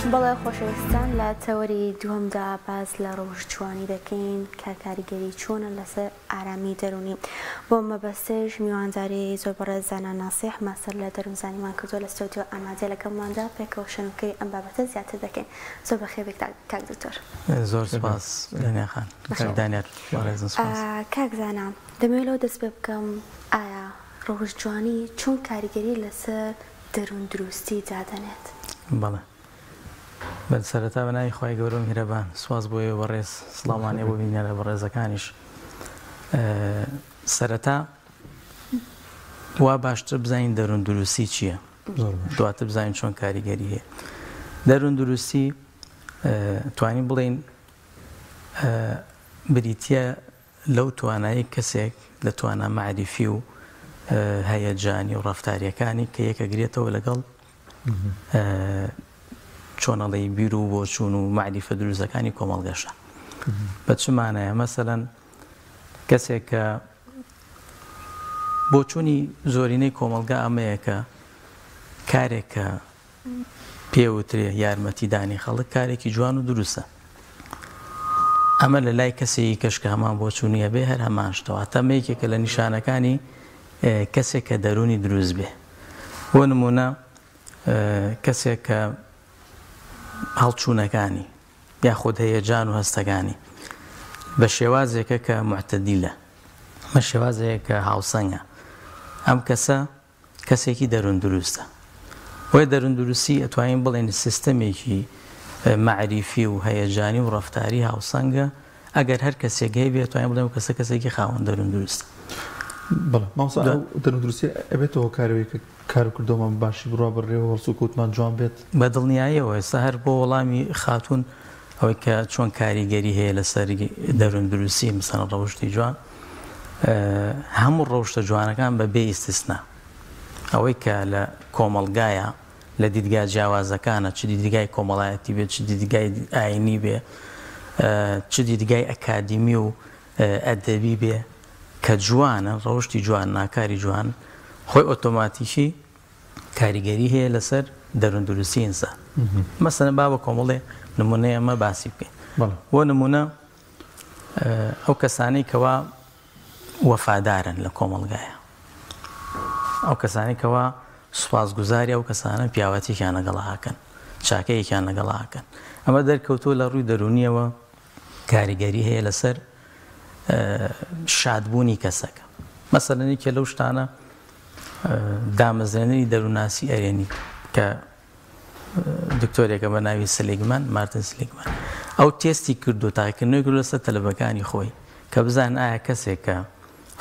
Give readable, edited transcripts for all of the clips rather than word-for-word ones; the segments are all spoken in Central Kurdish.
بەڵێ خۆشەویستان لە تەوەری دووەمدا باز لە ڕۆژجوانی دەکەین کە کاریگەری چۆنە لەسەر ئارامی دەرونی بۆ مەبەستش میوانداری زۆر بەڕێز زانا ناسیح ماستەر لە دەروونزانیمان کردووە لە ستۆدیۆ ئامادە لەگەڵماندا پێکەوە شەنوکەی ئەم بابەتە زیاتر دەکەین. زۆر بەخێر کاک دکتۆر. زۆر سپاس دانیاخان دانیار کاک زانا دەمەوێت لەوە دەست پێ بکەم ئایا ڕۆژجوانی چۆن کاریگەری لەسەر دەروون دروستی دادەنێت؟ بەڵێ بەل سەرەتا بە ناوی خۆی گەورە میهرەبان سواز بۆیە بەڕێز سڵامانێ بۆ بینیارە بەڕێزەکانیش سەرەتا وا باشتر بزانین دەروون دروستی چییە دواتر بزانین چۆن کاریگەری هەیە. دەروون دروستی توانین بڵێن بریتە لەو توانایی کەسێک لە توانە معریفی و هەیەجانی و ڕەفتاریەکانی کە یەکەگرێتەوە لەگەڵ چۆنەڵی بیر و بۆچوون و معریفە دروستەکانی کۆمەڵگەشە. بە چ مانایە؟ مەسەلەن کەسێک کە بۆچوونی زۆرینەی کۆمەلگا ئەمەیە کە کارێک کە پێوترێ یارمەتیدانی خەڵک کارێکی جوان و دروستە. ئەمە لە لای کەسێکی کەش کە هەمان بۆچوونیە بێ هەر هەمان شتەوە تەمەیەکێکە لە نیشانەکانی کەسێک کە دەرونی دروست بێ. بۆ نمونە کەسێک کە هەڵچوونەکانی یاخود هەیەجان و هەستەکانی بە شێوازێکە کە معتەدیلە بە شێوازەیە کە هاوسەنگە ئەم کەسە کەسێکی دەروون دروستە. وی دەروون دروستی ئەتوانین بڵێن سیستەمێکی معریفی و هەیەجانی و ڕەفتاری هاوسەنگە ئەگەر هەر کەسێک هەیە بێت توانین بڵێن کەسە کەسێکی خاوەن دەروون دروستە. بەڵێ مامۆستا دەروون دروستی ئەبێتەوە کارەوەی کە کارکردۆمان باشی بڕوا بڕێەوە هەڵسو کەوتمان جوان بێت بە دڵنیاییەوە. ئێستا هەر بۆ وەڵامی خاتون ئەوەی کە چۆن کاریگەری هەیە لەسەر دەروون دروستی مەسەڵەن ڕەوشتی جوان هەموو ڕەوشتە جوانەکان بە بێ ئیستیسنا ئەوەی کە لە کۆمەڵگایە لە دیدگا جیاوازەکانە چ دیدگای کۆمەڵایەتی بێت چ دیدگای ئاینی بێ چ دیدگای ئەکادیمی و ئەدەبی بێ کە جوانە ڕەوشتی جوان ناکاری جوان خۆی ئۆتۆماتیکی کاریگەری هەیە لەسەر دەروون دروستی ئینسان. مەسەلەن با بە کۆمەڵێ نمونەی ئەمە باسی بکەین. بۆ نمونە ئەو کەسانەی کەوا وەفادارن لە کۆمەڵگایە ئەو کەسانی کەوا سوپاسگوزاری ئەو کەسانە پیاوەتییان لەگەڵاکەن چاکەیەکیان لەگەڵاکەن ئەمە دەرکەوتووە لە ڕووی دەرونیەوە کاریگەری هەیە لەسەر شادبوونی کەسەکە. مەسەلەنی کە لەو شتانە دامەزرێنەری دەرووناسی ئەرێنی کە دکتۆرێکە بە ناوی سلیگمان مارتن سلیگمان ئەو تێستی کردو تاکردنەوەی کردو لەسەر تەلەبەکانی خۆی کە بزانن ئایا کەسێک کە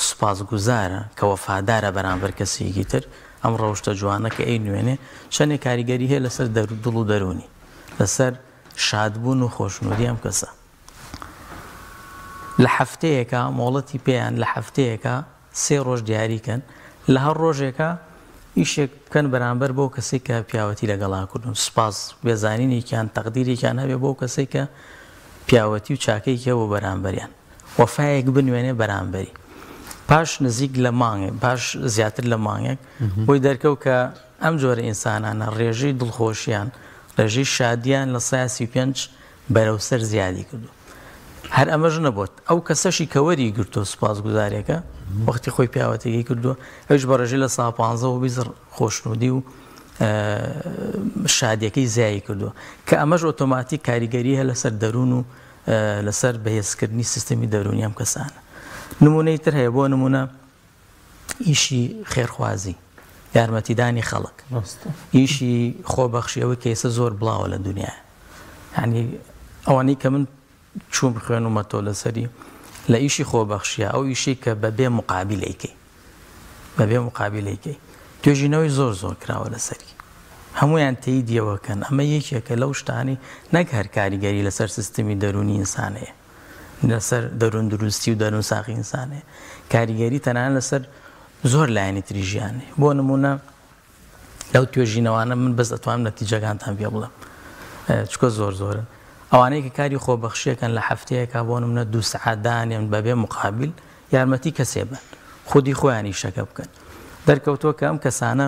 سوپاسگوزارە کە وەفادارە بەرامبەر کەسێکی تر ئەم ڕەوشتە جوانە کە ئەی نوێنێ چەندێک کاریگەری هەیە لەسەر دڵ و دەرونی لەسەر شادبوون و خۆشنودی ئەم کەسە. لە هەفتەیەکە مۆڵەتی پێیان لە هەفتەیەکە 3 ڕۆژ دیاریکەن لە هەر ڕۆژێکە ئیشێک بکەن بەرامبەر بۆ کەسێک کە پیاوەتی لەگەڵا کردن سوپاس بێزانینێکیان تەقدیرێکیان هەبێ بۆ کەسێک کە پیاوەتی و چاکەیەکە بۆ بەرامبەریان وەفایەک بنوێنێ بەرامبەری پاش نزیک لە مانگێک باش زیاتر لە مانگێک بۆی دەرکەوت کە ئەم جۆرە ئینسانانە ڕێژەی دڵخۆشیان ڕێژەی شادیان لە 135 بەرەوسەر زیادی کردو. هەر ئەمەش نەبوت ئەو کەسەشی کە وەری گرتو سوپاسگوزارێکە وەختی خۆی پیاوەتێکی کردووە ئەوش بە ڕێژەی لە 115 خۆشنودی و شادیەکەی زیایی کردووە کە ئەمەش ئۆتۆماتیک کاریگەری هەیە لەسەر دەروون و لەسەر بەهێزکردنی سیستەمی دەرونی ئەم کەسانە. نمونەی تر هەیە بۆ نمونە ئیشی خێرخوازی یارمەتیدانی خەڵک ئیشی خۆبەخشیەوەی کە ئێستا زۆر بڵاوە لە دنیا یعنی ئەوانەی کە من چوون بخوێنومەتۆ لەسەری لە ئیشی خۆبەخشیە ئەو ئیشی کە بەبێ مقابلەیکەی توێژینەوەی زۆر کراوە لەسەری هەمویان تێیدیەوەکەن ئەمە یەکێکە لەو شتانی نەک هەر کاریگەری لەسەر سیستەمی دەرونی ئینسانەیە لەسەر دەروون دروستی و دەروون ساقی ئینسانەیە کاریگەری تەنانەت لەسەر زۆر لایەنی تری ژیانێ. بۆ نمونە لەو توێژینەوانە من بەس دەتوانم نەتیجەکانتان پێ بڵێم چکە زۆرن ئەوانەیە کە کاری خۆبەخشیەکەن لە هەفتەیەکە بۆ نمونە 2 سەعات دانێن بەبێ مقابل یارمەتی کەسێ بن خودی خۆیانی شەکە بکەن دەرکەوتووە کە ئەم کەسانە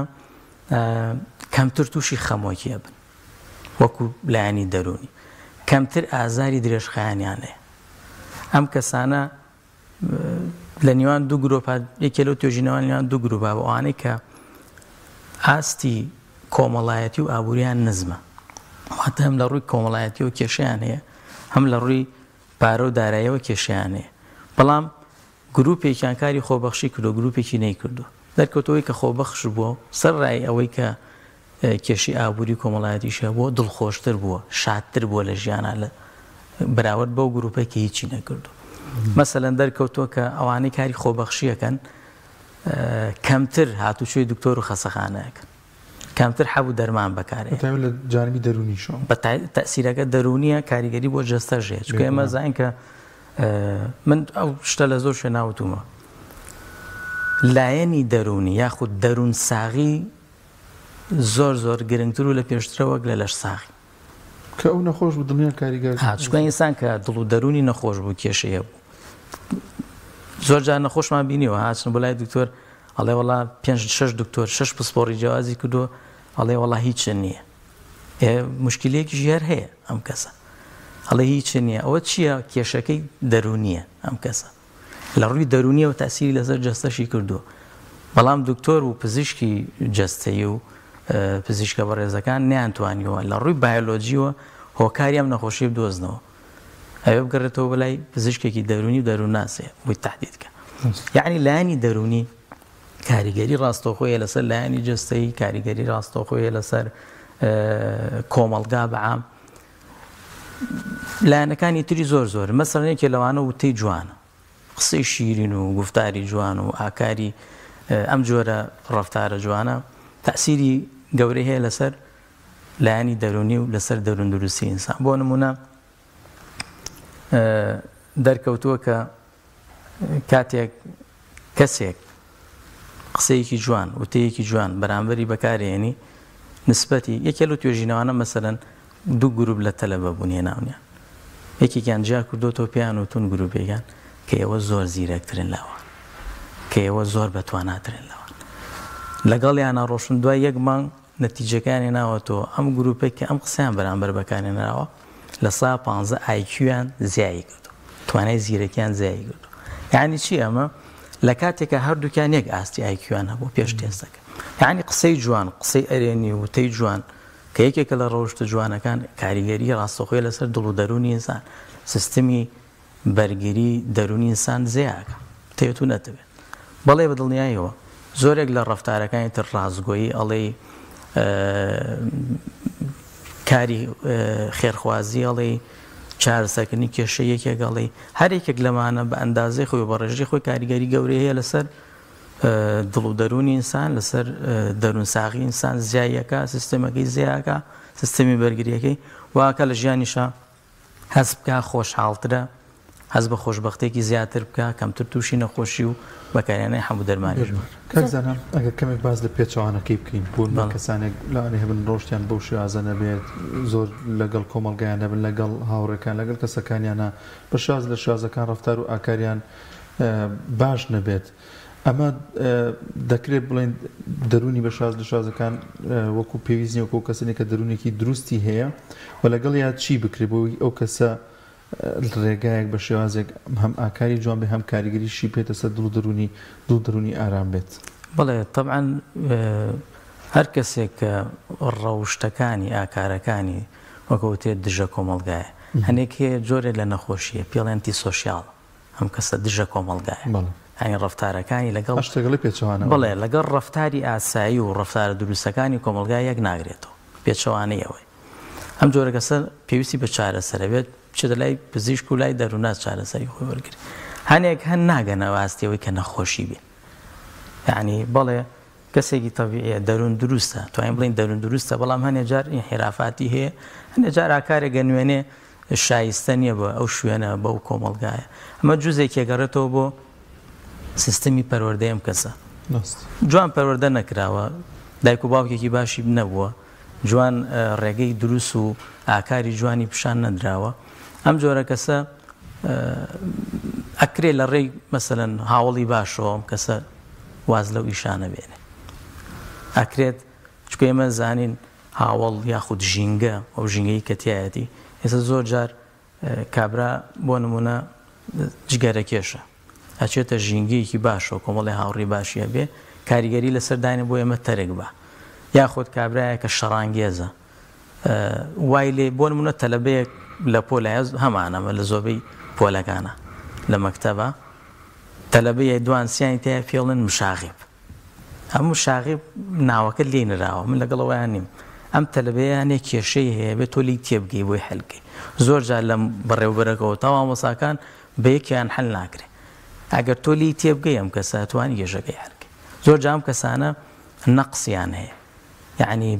کەمتر تووشی خەمۆکیە بن وەکو لایەنی دەرونی کەمتر ئازاری درێژخایانیانەیە ئەم کەسانە لە نێوان دوو گرۆپە یەکێ لەو توێژینەوە نێوان دوو گرۆپە بۆ ئەوانەی کە ئاستی کۆمەڵایەتی و ئابووریان نزمە واتە هەم لە ڕووی کۆمەڵایەتیەوە کێشەیان هەیە هەم لە ڕووی پارە و داراییەوە کێشەیان هەیە بەڵام گروپێکیان کاری خۆبەخشی کردو گروپێکی نەیکردو دەرکەوتەوەی کە خۆبەخش بووە سەر ڕای ئەوەی کە کێشی ئابووری کۆمەڵایەتیشە بووە دڵخۆشتر بووە شادتر بووە لە ژیانە لە بەراورد بەو گروپێک کە هیچی نەکردو مەسەلەن دەرکەوتووە کە ئەوانەی کاری خۆبەخشیەکەن کەمتر هاتوچۆی دکتۆر و خەسەخانەیەکەن کەمتر حەبوو دەرمان بەکارێ لە جانبی دەرونیشەوە بە تەسیرەکە دەرونیە کاریگەری بۆ جەستەژەیە چکە ئێمە زانین کە من ئەو شتە لە زۆر شوێ ناوتومە لایەنی دەرونی یاخود دەرون ساغی زۆر گرنگتر و لە پێشترەوەک لە لەش ساغی کە ئەو نەخۆش بوو دڵنیان کاریگەر چکە ئینسان کە دڵ و دەرونی نەخۆش بوو کێشەیە بوو زۆر جار نەخۆشمان بینیوە هاتن بۆ لای دکتۆر ئەڵێ وەڵا 5-6 دکتۆر 6 پسپۆڕی جیازی کردو ئەڵێ وەڵا هیچ نییە مشکلەیەکی ژێر هەیە ئەم کەسە ئەڵێ هیچ نییە ئەوە چییە کێشەکەی دەرونیە ئەم کەسە لە ڕووی دەرونیەوە تەسیری لەسەر جەستەشی کردو بەڵام دکتۆر و پزیشکی جەستەیی و پزیشکە بەڕێزەکان نیانتوانیەوە لە ڕووی بایۆلۆجیەوە هۆکاری ئەم نەخۆشیە بدۆزنەوە ئەوێ بگەڕێتەوە بەلای پزیشکێکی دەرونی و دەروونناسێ بۆی تهدیدکە یعنی لایەنی دەرونی کاریگەری ڕاستەوخۆیە لەسەر لایەنی جەستەیی کاریگەری ڕاستەوخۆیە لەسەر کۆمەڵگا بەعام لایەنەکانی تری زۆر مەسەڵەنێکی لەوانە وتەی جوانە قسەی شیرین و گفتاری جوان و ئاکاری ئەم جۆرە ڕەفتارە جوانە تەسیری گەورەی هەیە لەسەر لایەنی دەرونی و لەسەر دەروون دروستی ئینسان بۆ نمونە دەرکەوتووە کە کاتێک کەسێک قسەیەکی جوان وتەیەکی جوان بەرامبەری بەکارێنی نسبەتی یەکێ لەو توێژینەوانە مەسەلەن دوو گروپ لە تەلەبە بوون هێناونیان یەکێکیان جیا کردوتەوە پێیان وتون گروپێکیان کە ئێوە زۆر زیرەکترن لەوە کە ئێوە زۆر بەتواناترن لەوە لەگەڵیانە ڕۆشن دوای یەک مانگ نەتیجەکانی ناوەتەوە ئەم گروپێک کە ئەم قسەیان بەرامبەر بەکارێنراوە لە 115 ئایکیویان زیایی کردو توانای زیرەکیان زیایی کردو یعنی چی ئەمە لە کاتێکە هەردووکیان یەک ئاستی ئایکیویان هەبوو پێش تێستەکە یعنی قسەی جوان قسەی ئەرێنی وتەی جوان کە یەکێکە لە ڕۆژتە جوانەکان کاریگەری ڕاستەوخۆی لەسەر دڵ و دەرونی ئینسان سیستمی بەرگری دەرونی ئینسان زیاکە تێت و نەتەبێت بەڵێ بە دڵنیاییەوە زۆرێک لە ڕەفتارەکانی تر ڕازگۆیی ئەڵێ کاری خێرخوازی ئەڵێ چارەسەرکردنی کێشە یەکێک ئەڵێ هەرێکێک لەمانە بە ئەندازەی خۆی بە ڕێژەی خۆی کاریگەری گەورەی هەیە لەسەر دڵ و دەرونی ئینسان لەسەر دەروون ساغی ئینسان زیایەکە سیستەمەکەی زیاکە سیستەمی بەرگریەکەی واکە لە ژیانیشە هەز بکە خۆشحاڵترە هەز بە خۆشبەختێکی زیاتر بکە کەمتر تووشی نەخۆشی و بەکارێنەی هەموو دەرمانی کەزانم ئەگەر کەمێک باز لە پێچەوانەکەی بکەین بۆ کەسانێک لەوانەیە هەبن ڕۆژتیان بەو شێوازە نەبێت زۆر لەگەڵ کۆمەڵگەیان نەبن لەگەڵ هاوڕێکان لەگەڵ کەسەکانیانە بە شاز لە شازەکان ڕەفتار و ئاکاریان باش نەبێت ئەمە دەکرێت بڵێن دەرونی بە شاز لە شازەکان وەکو پێویستنی وەکو کەسێک کە دەرونێکی دروستی هەیە و لەگەڵ یا چی بکرێت بۆی ئەو کەسە ڕێگایەک بە شێوازێک هەم ئاکاری جوان بێ هەم کاریگەریشی پێێتە سەر دڵ دەرونی ئارام بێت بڵێ طبعاً هەر کەسێک کە ڕەوشتەکانی ئاکارەکانی وەکەوتێت دژە کۆمەڵگایە هەنێک هەیە جۆرێک لە نەخۆشیە پێڵێنتی سۆشیاڵ ئەم کەسە دژە کۆمەڵگایە هەنی ڕەفتارەکانی لەگەڵ شتەگەڵی پێچەوانە بڵێ لەگەڵ ڕەفتاری ئاسایی و ڕەفتارە دروستەکانی کۆمەڵگای یەک ناگرێتەوە پێچەوانەیەوەی ئەم جۆرە کەسە پێویستی بە چارەسەرەبێت چ لای پزیشک و لای دەروونات چارەسەری خۆی وەرگرت هەنێک هەن ناگەنەوە ئاستیەوەی کە نەخۆشی بێ یعنی بەڵێ کەسێکی تەبیعیە دەروون دروستە توانین بڵین دەروون دروستە بەڵام هەنێ جار انحرافاتی هەیە هەنێ جار ئاکارێکە نوێنێ شایستە نییە بە ئەو شوێنە بەو کۆمەڵگایە ئەمە جوزێکی گەڕێتەوە بۆ سیستەمی پەروەردەی ئەم کەسە جوان پەروەردە نەکراوە دایک و باوکێکی باشی نەبووە جوان ڕێگەی دروست و ئاکاری جوانی پیشان نەدراوە ئەم جۆرە کەسە ئەکرێ لە ڕێی مەسەلەن هاوڵی باشەوە ئەم کەسە واز لەو ئیشانە بێنێ ئەکرێت چکە ئێمە زانین هاوڵ یاخود ژینگە ئەو ژینگەی کە تایەتی ئێستا زۆر جار کابرا بۆ نمونە جگەرە کێشە ئەچێتە ژینگەیەکی باشەوە کۆمەڵی هاوڕێی باشیە بێ کاریگەری لەسەردانی بۆ ئێمە تەرێک بە یاخود کابرایە کە شەڕانگێزە وای لێ بۆ نمونە تەلەبەیەک لە پۆلایە هەمانەمە لە زۆربەی پۆلەکانە لە مەکتەبە تەلەبەیە دوانسیانی تایە فێڵن مشاغب ئەم مشاغب ناوەکە لێ نراوە من لەگەڵەوەیان نیم ئەم تەلەبەیە هەنێ کێشەی هەیە بێت تۆ لی تێبگەی بۆی هەلگەی زۆر جار لە بەڕێوەبەرەکەەوە تاوا مۆساکان بە یەکیان هەل ناکرێت ئەگەر تۆ لی تێبگەی ئەم کەسە توانی گێژەکەی هەلگەی زۆر جام کەسانە نەقسیان هەیە یعنی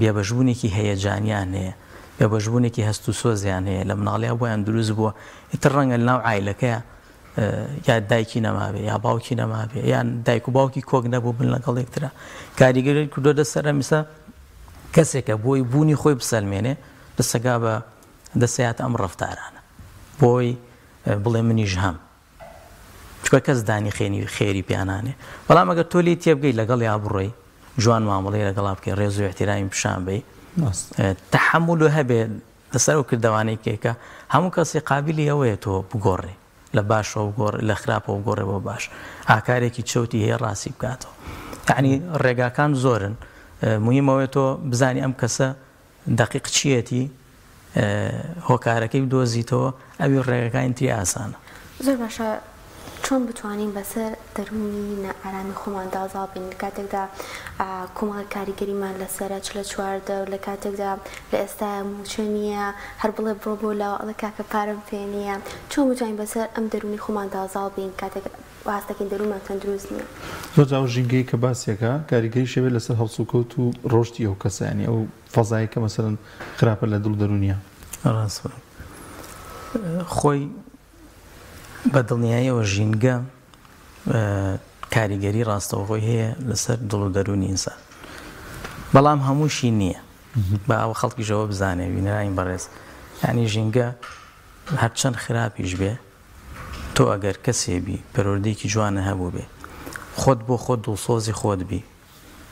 بێبەشبوونێکی هەیەجانیان هەیە بێبەشبوونێکی هەست و سۆزیان هەیە لە مناڵیا بۆیان دروست بووە ئیتر ڕەنگە لەناو عایلەکەیە یا دایکی نەمابێ یا باوکی نەمابێ یان دایک و باوکی کۆک نەبوو بن لەگەڵ یەکترا کاریگەری کردۆ دەسەرە میسە کەسێکە بۆی بوونی خۆی بسەلمێنێ دەسەگا بە دەسەیات ئەم ڕەفتارانە بۆی بڵێ منیش هەم چکە کەس دانی خێری پیانانێ بەڵام ئەگەر تۆ لی تێبگەی لەگەڵ یا بڕۆی جوان معامڵەی لەگەڵا بکەی ڕێز و احتیرامی پیشان بی تەحمل هەبێ لەسەر و کردوانەی کێکە هەموو کەسی قابلی ئەوەیە تۆ بگۆڕێ لە باشەوە بگۆڕ لە خراپەوە بگۆڕێ بۆ باش ئاکارێکی چەوتی هەیە ڕاستی بکاتەوە یعنی ڕێگاکان زۆرن مهمەوەی تۆ بزانی ئەم کەسە دقیق چیەتی هۆکارەکەی بدۆزیتەوە ئەوی ڕێگەکانی تری ئاسانە زۆر باشە چۆن بتوانین بەسەر دەرونی نەئارامی خۆمان دازاڵ بین لە کاتێکدا کۆمەڵی کاریگەریمان لەسەرە چ لە چواردە و لە کاتێکدا لە ئێستا موچە نییە هەر بڵێ بڕۆ بۆ لاوە ئەڵە کاکە پارەم پێ نییە چۆن بتوانین بەسەر ئەم دەرونی خۆمان دازاڵ بین کاتێک واستەکەین دەرومان تەندروست نییە زۆر جاو ژینگەی کە باسیەکە کاریگەری شەوێت لەسەر هەڵسوکەوت و ڕۆشتی ئەو کەسانی ئەو فەزایی کە مەسەرەن خراپە لە دڵ دەرونیە خۆی بە دڵنیاییەوە ژینگە کاریگەری ڕاستەوخۆی هەیە لەسەر دڵ و دەرونی ئینسان بەڵام هەمووشی نییە بە ئەوە خەڵکیشەوە بزانێ بینراین بەڕێز یعنی ژینگە هەرچەند خراپیش بێ تۆ ئەگەر کەسێبی پەروەردەیەکی جوانە هەبوو بێ خۆت بۆ خۆت دڵسۆزی خۆت بی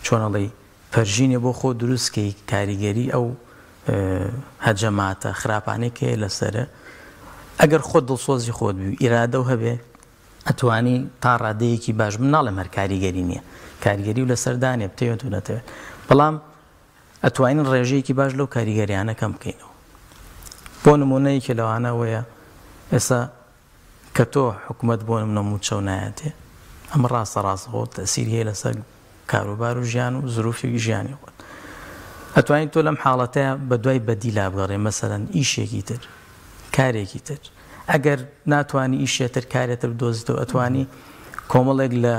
چۆنەڵی پەرژینێ بۆ خۆ دروستکەی کاریگەری ئەو هەجەماتە خراپانەی کە لەسەرە ئەگەر خۆت دڵسۆزی خۆت بی ئیرادە و هەبێ ئەتوانی تا ڕادەیەکی باش من ناڵێم هەر کاریگەری نییە کاریگەری و لەسەردانێ بتەوێت و نەتەوێت بەڵام ئەتوانین ڕێژەیەکی باش لەو کاریگەریانە کەم بکەینەوە بۆ نمونەیەکی لەوانەوەیە ئێستا کە تۆ حکومەت بۆ نمونە موچە و نایەتێ ئەمە ڕاستەڕاستەوە تەسیری هەیە لەسەر کاروبار و ژیان و زروفێکی ژیانی خۆت ئەتوانین تۆ لەم حاڵەتەیە بە دوای بەدی لابگەڕێ مەسەرەن ئیشێکی تر کارێکی تر ئەگەر ناتوانانی ئیشێتر کارێتر بدۆزیتەوە ئەتوانی کۆمەڵێک لە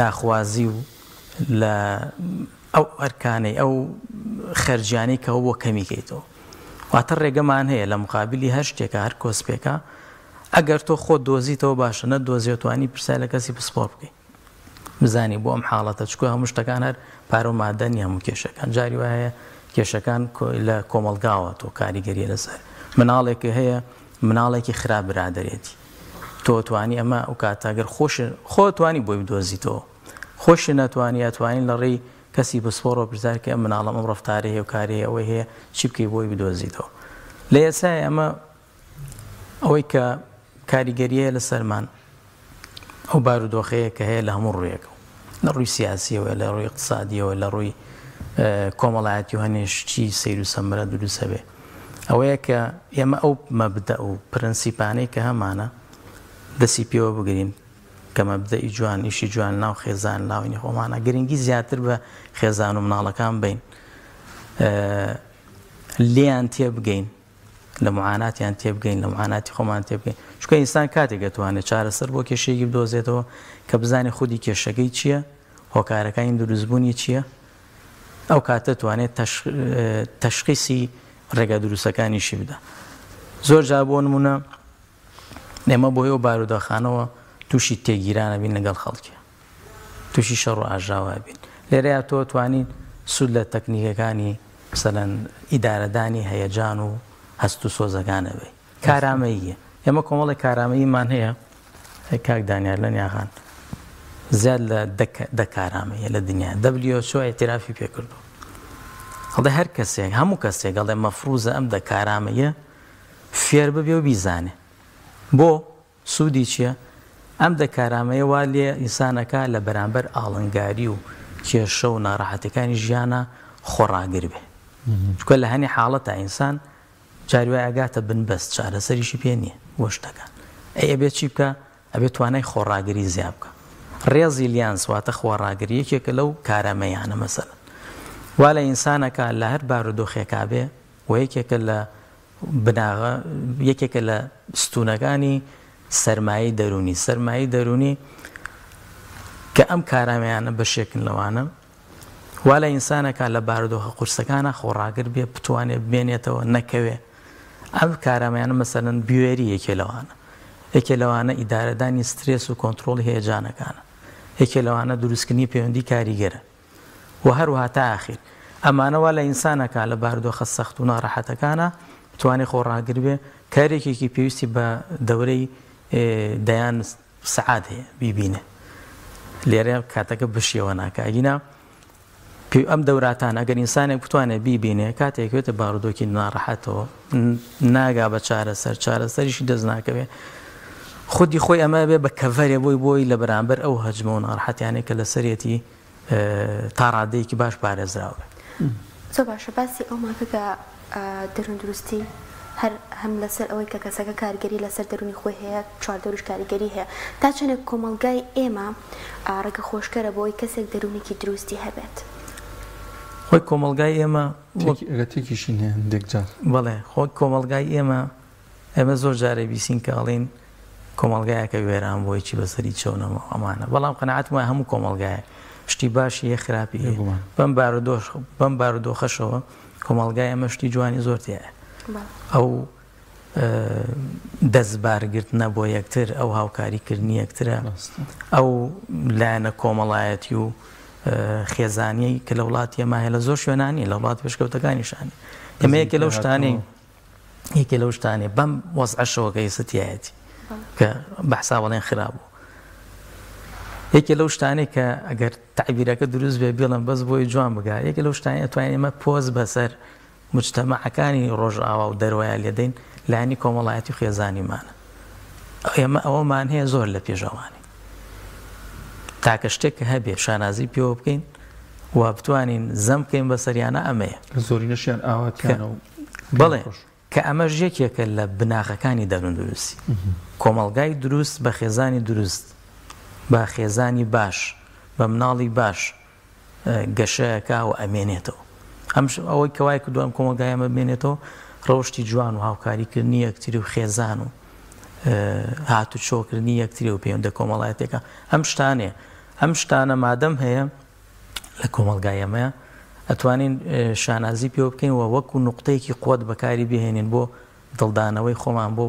داخوازی و لە ئەو ئەرکانەی ئەو خەرجیانەی کە بۆ کەمیکەیتەوە واتە ڕێگەمان هەیە لە مقابلی هەر شتێکە هەر کۆسپێکە ئەگەر تۆ خۆت دۆزیتەوە باشە نەدۆزیێتوانی پرسای لە کەسی پسپۆر بکەیت بزانی بۆ ئەم حاڵەتە چکۆ هەموو شتەکان هەر پارە و مادەنی هەموو کێشەکان جاری وایە کێشەکان لە کۆمەڵگاوە تۆ کاریگەریە لەسەر مناڵێکی هەیە مناڵێکی خراپ برادێتی تۆ توانی ئەمە ئەو کاتاگەر خۆ توانی بۆی بدۆزیتەوە خۆشی ناتوانانی ئەتوانین لە ڕێی کەسی پسپۆرەوە پرسیارکە ئەم مناڵەم ئەم ڕەفتارە هەیە و کارەیە ئەوەی هەیە چی بکەی بۆی بدۆزیتەوە لە ئێسای ئەمە ئەوەی کە کاریگەریە لە سەرمان ئەو بارودۆخەیە کە هەیە لە هەموو ڕوویەکەەوە لە ڕووی سیاسیەوە لە ڕووی اقتصادیەوە لە ڕووی کۆمەڵایەتی و هەنێشتی سەیر و سەمرە دروستە بێ ئەوەیە کە ئێمە ئەو مەبدە و پرەنسیپانەی کە هەمانە دەسی پێوە بگرین کە مەبدەئی جوان ئیشی جوان ناو خێزان لاوینی خۆمانە گرنگی زیاتر بە خێزان و مناڵەکان بین لێیان تێبگەین لە معاناتیان تێبگەین لە معاناتی خۆمان تێبگەین چونکە ئینسان کاتێک دەتوانێت چارەسەر بۆ کێشەیەکی بدۆزێتەوە کە بزانێ خودی کێشەکەی چییە هۆکارەکانی دروستبوونی چییە ئەو کاتە توانێت تەشخیصی ڕێگە دروستەکانیشی بدە زۆر جا بۆ نمونە ئێمە بۆ ئەو بارودۆخانەوە تووشی تێگیرانە بین لەگەڵ خەڵکی تووشی شەڕ و ئاژاوە بین لێرەیە تۆ توانین سوود لە تەکنیکەکانی مثلەن ئیدارەدانی هەیەجان و هەست و سۆزەکانە بێ کارامەییە ئێمە کۆمەڵی کارامەییمان هەیە کاک دانیار لە نیاخان زیاد لە دەکارامەیە لە دنیا WHO اعترافی پێکردو هەڵێ هەر کەسێک هەموو کەسێک هەڵێ مەفروزە ئەم دەکارامەیە فێر ببێ و بیزانێ بۆ سوودی چییە؟ ئەم دەکارامەیە وا لێ ئینسانەکە لە بەرامبەر ئاڵنگاری و کێشە و ناڕەحەتەکانی ژیانە خۆڕاگر بێ چکە لە هەنی حاڵەتە ئینسان جاروای ئەگاتە بنبەست چارەسەریشی پێ نییە بۆ شتەکان ئەبێت چی بکە؟ ئەبێت توانای خۆڕاگری زیاد بکە ڕێزیلیانس واتە خۆڕاگری یەکێکە لەو کارەمەیانە مەسەلەن وا لە ئینسانەکە لە هەر بارودۆخێکا بێ و یەکێکە لە بناغە یەکێکە لە ستونەکانی سەرمایی دەرونی کە ئەم کارامەیانە بەشێکن لەوانە وا لە ئینسانەکە لە بارودۆخە قورسەکانە خۆڕاگر بێ بتوانێت بێنێتەوە نەکەوێ ئەم کارامەیانە مەسەلەن بیوێری یەکێ لەوانە یەکێ لەوانە ئیدارەدانی سترێس و کۆنتترۆڵی هەیەجانەکانە یەکێ لەوانە دروستکردنی پەیوەندی کاریگەرە و هەروەها تا ئاخیر ئەمانەوە لە ئینسانەکە لە بارودۆخە سەخت و ناڕەحەتەکانە بتوانێت خۆڕاگر بێ کارێکێکی پێویستی بە دەورەی دەیان سەعات هەیە بیبینێ لێرە کاتەکە بشیەوە ناکاگینا ئەم دەوراتان ئەگەر ئینسانێک بتوانێت بیبینێ کاتێکوێتە بارودۆکی ناڕەحەتەوە ناگا بە چارەسەریشی دەست ناکەوێ خودی خۆی ئەمە بێ بە کەڤەرێ بۆی لە بەرامبەر ئەو هەجمە و ناڕەحەتیانێک کە لە سەرێتی تا ڕادەیەکی باش پارێزراوە زۆر باشە باسی ئەو ماکەکە دەرون دروستی هەم لەسەر ئەوەی کە کەسەکە کارگەری لەسەر دەرونی خۆی هەیە چواردەوریش کاریگەری هەیە تا چەندێک کۆمەڵگای ئێمە ڕێگە خۆشکەرە بۆی کەسێک دەرونێکی دروستی هەبێت خۆی کۆمەڵگای ئێمە ئەگەتێکیشی هەندێک جار بەڵێ خۆی کۆمەڵگای ئێمە زۆر جارە بیسین کە ئەڵێن کۆمەڵگایەکە وێران بۆی چی بەسەری چۆنەوە ئەمانە بەڵام قەنەعەتم وایە هەموو کۆمەڵگایە شتی باشی یە خراپی بەم بارودۆخەشەوە کۆمەڵگای ئەمە شتی جوانی زۆر تایە ئەو دەستبارگرتنە بۆ یەکتر ئەو هاوکاریکردنی یەکترە ئەو لایەنە کۆمەڵایەتی و خێزانی کە لە وڵاتی ئێمە هەیە لە زۆر شوێنانی لە وڵاتی پێشکەوتەکانیشانی ئێمە یەکێ لەو شتانێ بەم وەزعەشەوە کە ئێستایەتی کە بەحسا بەڵێن خراپبوو یەکێ لەو شتانێک کە ئەگەر تعبیرەکە دروست بێ بێڵم بەس بۆی جوان بگا یەکێ لەو شتانێ توانین ئێمە پۆز بەسەر مجتەمەعەکانی ڕۆژئاوا و دەروایە لێدەین لایەنی کۆمەڵایەتی و خێزانیمانە ئێمە ئەوەمان هەیە زۆر لە پێشەوانی تاکە شتێک کە هەبێ شانازی پێوە بکەین و بتوانین زەم بکەین بەسەریانە ئەمەیە زۆری نەشیان ئاواتیانە و بڵێ کە ئەمەش یەکێکە لە بناغەکانی دەرون دروستی کۆمەڵگای دروست بە خێزانی دروست بە خێزانی باش بە مناڵی باش گەشەیەکا و ئەمێنێتەوە ئەوەی کەوای کردووە ئەم کۆمەڵگای ئەمە بمێنێتەوە ڕەوشی جوان و هاوکاریکردنی یەکتری و خێزان و هاتو چۆکردنی یەکتری و پەیوەندە کۆمەڵایەتێکە ئەم شتانە مادەم هەیە لە کۆمەڵگای ئەمەیە ئەتوانین شانازی پێوە بکەین و وەکو نوقتەیەکی قوت بەکاری بهێنین بۆ دڵدانەوەی خۆمان بۆ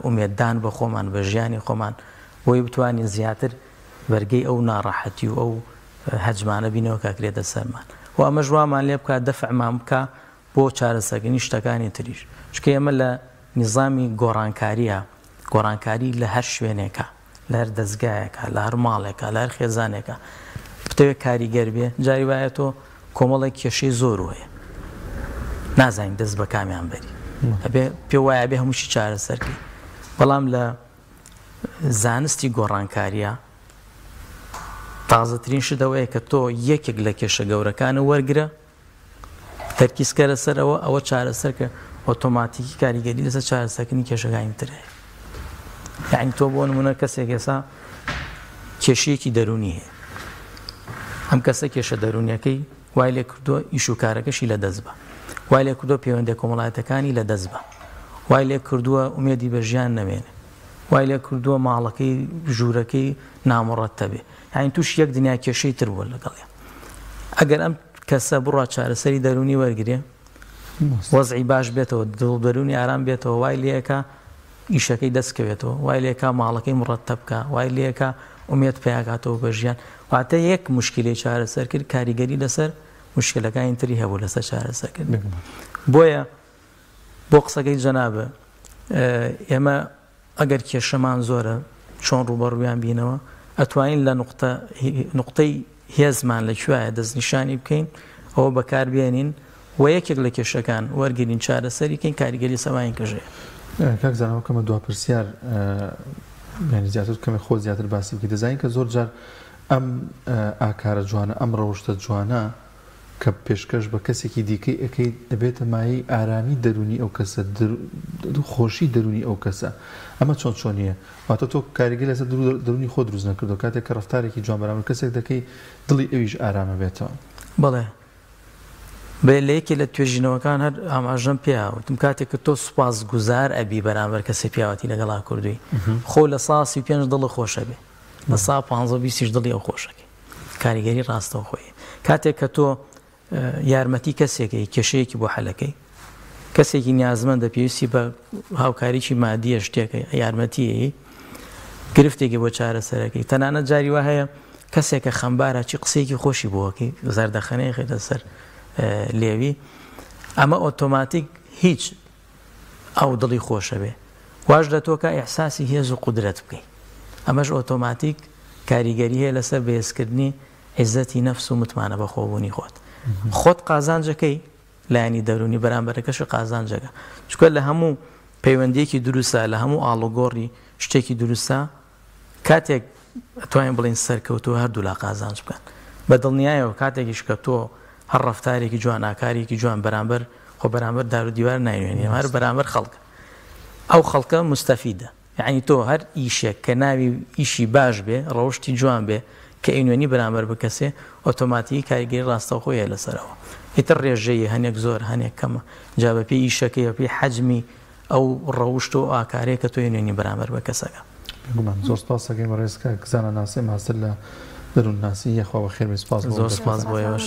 ئومێددان بە خۆمان بە ژیانی خۆمان بۆی بتوانین زیاتر بەرگەی ئەو ناڕەحەتی و ئەو هەجمانە بینەوە کاکرێتە سەرمان و ئەمە ژوامان لێ بکات دەفعمان بکە بۆ چارەسەرکردنی شتەکانی تریش چکە ئێمە لە نیزامی گۆڕانکاری لە هەر شوێنێکە لە هەر دەستگایەکە لە هەر ماڵێکە لە هەر خێزانێکە بتەوێت کاریگەر بێ جاری وایە تۆ کۆمەڵێک کێشەی زۆر وەیە نازانین دەست بە کامیان بەری ئەبێ پێ وایە بێ هەمووشی چارەسەرکەی بەڵام لە زانستی گۆڕانکاریە تازەترین شتەوەیە کە تۆ یەکێک لە کێشە گەورەکانە وەرگرە تەرکیزکەرە سەرەوە ئەوە چارەسەرکە ئۆتۆماتیکی کاریگەری لەسەر چارەسەرکردنی کێشەکانی ترە یعنی تۆ بۆ نمونە کەسێک ئێستا کێشەیەکی دەرونی هەیە ئەم کەسە کێشە دەرونیەکەی وای لێ کردووە ئیش و کارەکەشی لە دەست بە وای لێ کردووە پەیوەندی کۆمەڵایەتەکانی لە دەست بە وای لێ کردووە ئومێدی بە ژیان نەمێنێ وای لێ کردووە ماڵەکەی ژوورەکەی نامەڕەتە بێ یعنی تووش یەک دنیا کێشەی تر بووە لەگەڵێ ئەگەر ئەم کەسە بڕوا چارەسەری دەرونی وەرگێ وەزعی باش بێتەوە دڵبەرونی ئارام بێتەوە وای لێەکە ئیشەکەی دەستکەوێتەوە وای لێکە ماڵەکەی مڕەتە بکە وای لێەکە ئومێد پیاکاتەوە بە ژیان واتە یەک مشکلی چارەسەر کرد کاریگەری لەسەر مشکلەکانی تری هەبوو لەسەر چارەسەرکرد بۆیە بۆ قسەکەی جەنابە ئێمە ئەگەر کێشەمان زۆرە چۆن ڕوبەڕوویان بینەوە ئەتوانین لە نقطەی هێزمان لەکوایە دەستنیشانی بکەین ئەوە بەکاربێنین و یەکێک لە کێشەکان وەرگرین چارەسەریکەین کاریگەری سەماین کەژەیە. کاک زانەوە کەمە دوا پرسیار ینی زیاتر کەمە خۆ زیاتر باسی بکەیت دەزانین کە زۆر جار ئەم ئاکارە جوانە ئەم ڕەوشتە جوانە کە پێشکەش بە کەسێکی دیکەی ئەەکەی دەبێتە مای ئارامی دەرونی ئەو کەسە خۆشی دەرونی ئەو کەسە ئەمە چۆن چۆنیە واتە تۆ کاریگەری لەسەر دەرونی خۆ دروست نەکردو کاتێک کە ڕەفتارێکی جوان بەرامبەر کەسێک دەکەی دڵی ئەویش ئارامە بێتەوە. بەڵێ بێ لە یەکێ لە توێژینەوەکان هەر ئاماژەم پیاوتم کاتێک کە تۆ سوپاس گوزار ئەبی بەرامبەر کەسێک پیاوەتی لەگەڵا کوردووی خۆ لە 135 دڵی خۆشە بێ لە 150 دڵی ئەو خۆشەکەی کاریگەری ڕاستەوە خۆی کاتێک کە تۆ یارمەتی کەسێکی کێشەیەکی بۆ حەلەکەی کەسێکی نیازمەندە پێویستی بە هاوکاریی مادیە شتێکەکەی یارمەتیەیە گرفتێکی بۆ چارەسەرەکەی تەنانەت جاری وا هەیە کەسێکە خەمبارە چی قسەیەکی خۆشی بۆەکەی زەردەخەنەیە خێتە سەر لێوی ئەمە ئۆتۆماتیک هیچ ئەو دڵی خۆشە بێ واش لە تۆکە ئیحساسی هێز و قودرەت بکەی ئەمەش ئۆتۆماتیک کاریگەری هەیە لەسەر بەهێزکردنی عیزەتی نەفس و متمانە بەخۆبوونی خۆت قازانجەکەی لایانی دەرونی بەرامبەرەکەش قازانجەکە چکە لە هەموو پەیوەندیەکی دروستە لە هەموو ئاڵوگۆڕی شتێکی دروستە کاتێک ئەتوانین بڵین سەرکەوتووە هەردوو لا قازانج بکەن بە دڵنیایەوە کاتێکیش کە تۆ هەر ڕەفتارێکی جوان ئاکارێکی جوان بەرامبەر خۆ بەرامبەر دار و دیوار ناوێنێ هەر بەرامبەر خەڵکە ئەو خەڵکە مستەفیدە یعنی تۆ هەر ئیشێک کە ناوی ئیشی باش بێ ڕەوشتی جوان بێ کە ئینوێنی بەرامبەر بکەسێ ئۆتۆماتیکی کاریگەری ڕاستەوخۆیە لەسەرەوە ئیتر ڕێژەیە هەنێک زۆر هەنێک کەمە جا بە پێی ئیشەکەی پێی حەجمی ئەو ڕەوشت و ئاکارەیە کە تۆ ئینوێنی بەرامبەر بە کەسەکە. زۆر سپاس دەکەین بە ڕێزکە گزانە ناسی ماستر لە دەروون ناسی یەخوا بە خێر سپاس زۆر سپاس بۆ ئێوەش.